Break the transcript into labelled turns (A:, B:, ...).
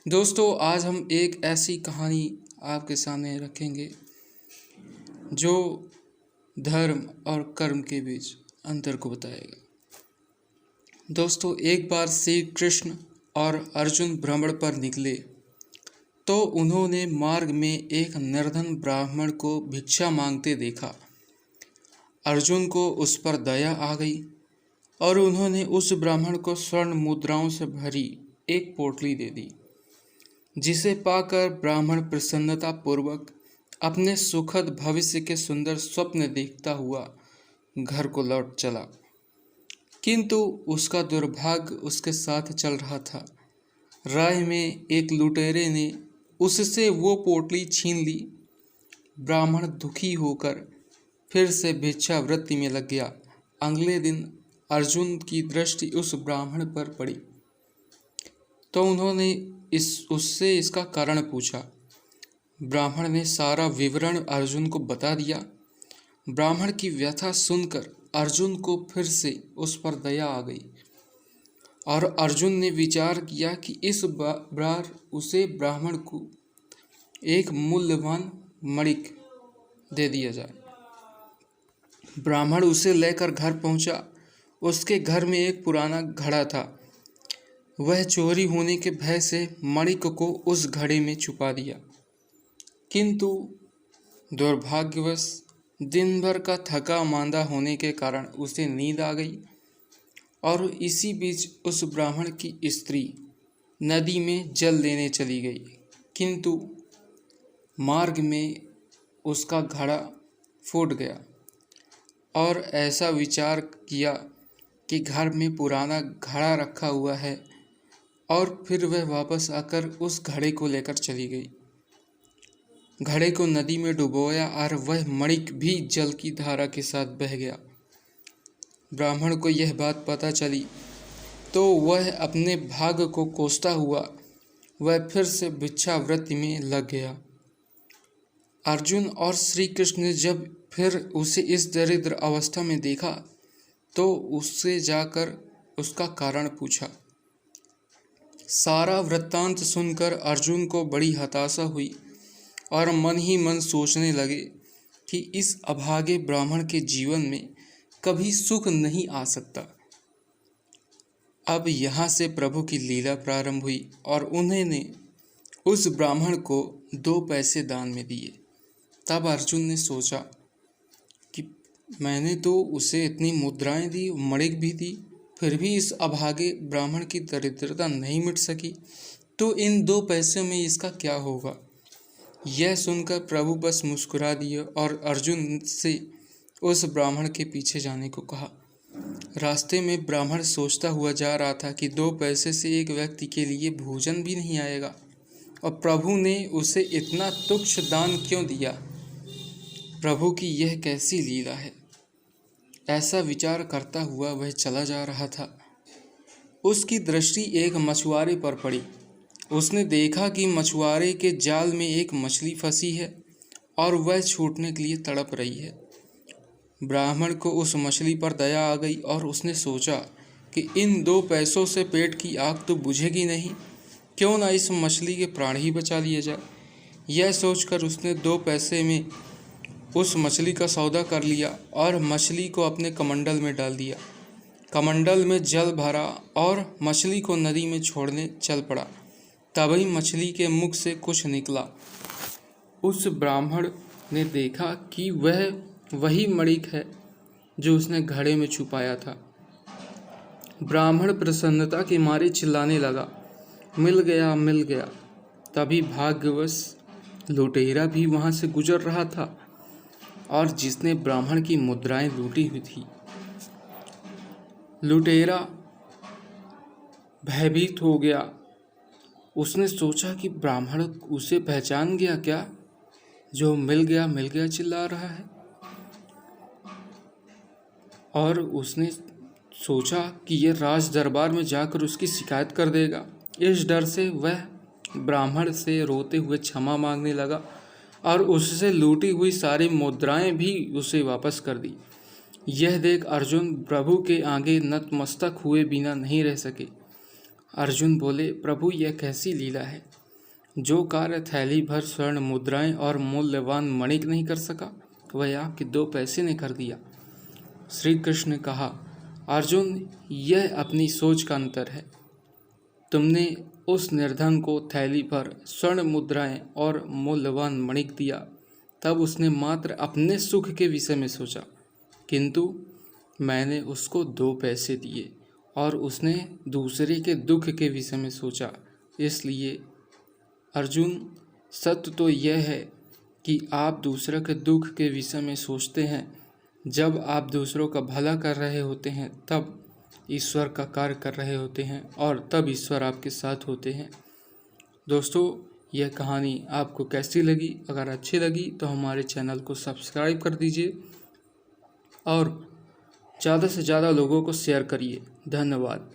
A: दोस्तों, आज हम एक ऐसी कहानी आपके सामने रखेंगे जो धर्म और कर्म के बीच अंतर को बताएगा। दोस्तों, एक बार श्री कृष्ण और अर्जुन भ्रमण पर निकले तो उन्होंने मार्ग में एक निर्धन ब्राह्मण को भिक्षा मांगते देखा। अर्जुन को उस पर दया आ गई और उन्होंने उस ब्राह्मण को स्वर्ण मुद्राओं से भरी एक पोटली दे दी, जिसे पाकर ब्राह्मण प्रसन्नता पूर्वक अपने सुखद भविष्य के सुंदर स्वप्न देखता हुआ घर को लौट चला। किंतु उसका दुर्भाग्य उसके साथ चल रहा था। राह में एक लुटेरे ने उससे वो पोटली छीन ली। ब्राह्मण दुखी होकर फिर से भिक्षावृत्ति में लग गया। अगले दिन अर्जुन की दृष्टि उस ब्राह्मण पर पड़ी तो उन्होंने उससे इसका कारण पूछा। ब्राह्मण ने सारा विवरण अर्जुन को बता दिया। ब्राह्मण की व्यथा सुनकर अर्जुन को फिर से उस पर दया आ गई और अर्जुन ने विचार किया कि इस बार उसे ब्राह्मण को एक मूल्यवान मणिक दे दिया जाए। ब्राह्मण उसे लेकर घर पहुंचा। उसके घर में एक पुराना घड़ा था। वह चोरी होने के भय से मणिक को उस घड़े में छुपा दिया। किंतु दुर्भाग्यवश दिन भर का थका मांदा होने के कारण उसे नींद आ गई और इसी बीच उस ब्राह्मण की स्त्री नदी में जल लेने चली गई। किंतु मार्ग में उसका घड़ा फूट गया और ऐसा विचार किया कि घर में पुराना घड़ा रखा हुआ है और फिर वह वापस आकर उस घड़े को लेकर चली गई। घड़े को नदी में डुबोया और वह मणिक भी जल की धारा के साथ बह गया। ब्राह्मण को यह बात पता चली तो वह अपने भाग्य को कोसता हुआ वह फिर से भिक्षावृत्ति में लग गया। अर्जुन और श्री कृष्ण ने जब फिर उसे इस दरिद्र अवस्था में देखा तो उससे जाकर उसका कारण पूछा। सारा वृत्तांत सुनकर अर्जुन को बड़ी हताशा हुई और मन ही मन सोचने लगे कि इस अभागे ब्राह्मण के जीवन में कभी सुख नहीं आ सकता। अब यहाँ से प्रभु की लीला प्रारंभ हुई और उन्होंने उस ब्राह्मण को 2 पैसे दान में दिए। तब अर्जुन ने सोचा कि मैंने तो उसे इतनी मुद्राएं दी, मणिक भी दी, फिर भी इस अभागे ब्राह्मण की दरिद्रता नहीं मिट सकी, तो इन 2 पैसों में इसका क्या होगा। यह सुनकर प्रभु बस मुस्कुरा दिए और अर्जुन से उस ब्राह्मण के पीछे जाने को कहा। रास्ते में ब्राह्मण सोचता हुआ जा रहा था कि 2 पैसे से एक व्यक्ति के लिए भोजन भी नहीं आएगा और प्रभु ने उसे इतना तुच्छ दान क्यों दिया। प्रभु की यह कैसी लीला है। ऐसा विचार करता हुआ वह चला जा रहा था। उसकी दृष्टि एक मछुआरे पर पड़ी। उसने देखा कि मछुआरे के जाल में एक मछली फंसी है और वह छूटने के लिए तड़प रही है। ब्राह्मण को उस मछली पर दया आ गई और उसने सोचा कि इन 2 पैसों से पेट की आग तो बुझेगी नहीं, क्यों ना इस मछली के प्राण ही बचा लिए जाए। यह सोचकर उसने 2 पैसे में उस मछली का सौदा कर लिया और मछली को अपने कमंडल में डाल दिया। कमंडल में जल भरा और मछली को नदी में छोड़ने चल पड़ा। तभी मछली के मुख से कुछ निकला। उस ब्राह्मण ने देखा कि वह वही मणिक है जो उसने घड़े में छुपाया था। ब्राह्मण प्रसन्नता के मारे चिल्लाने लगा, मिल गया, मिल गया। तभी भाग्यवश लुटेरा भी वहां से गुजर रहा था और जिसने ब्राह्मण की मुद्राएं लूटी हुई थी। लुटेरा भयभीत हो गया। उसने सोचा कि ब्राह्मण उसे पहचान गया क्या, जो मिल गया चिल्ला रहा है। और उसने सोचा कि यह राज दरबार में जाकर उसकी शिकायत कर देगा। इस डर से वह ब्राह्मण से रोते हुए क्षमा मांगने लगा और उससे लूटी हुई सारी मुद्राएं भी उसे वापस कर दी। यह देख अर्जुन प्रभु के आगे नतमस्तक हुए बिना नहीं रह सके। अर्जुन बोले, प्रभु यह कैसी लीला है? जो कार्य थैली भर स्वर्ण मुद्राएं और मूल्यवान मणिक नहीं कर सका, वह आपके 2 पैसे ने कर दिया। श्री कृष्ण ने कहा, अर्जुन यह अपनी सोच का अंतर है। तुमने उस निर्धन को थैली भर स्वर्ण मुद्राएं और मूल्यवान मणिक दिया, तब उसने मात्र अपने सुख के विषय में सोचा, किंतु मैंने उसको 2 पैसे दिए और उसने दूसरे के दुख के विषय में सोचा। इसलिए अर्जुन, सत्य तो यह है कि आप दूसरे के दुख के विषय में सोचते हैं। जब आप दूसरों का भला कर रहे होते हैं तब ईश्वर का कार्य कर रहे होते हैं और तब ईश्वर आपके साथ होते हैं। दोस्तों, यह कहानी आपको कैसी लगी? अगर अच्छी लगी तो हमारे चैनल को सब्सक्राइब कर दीजिए और ज़्यादा से ज़्यादा लोगों को शेयर करिए। धन्यवाद।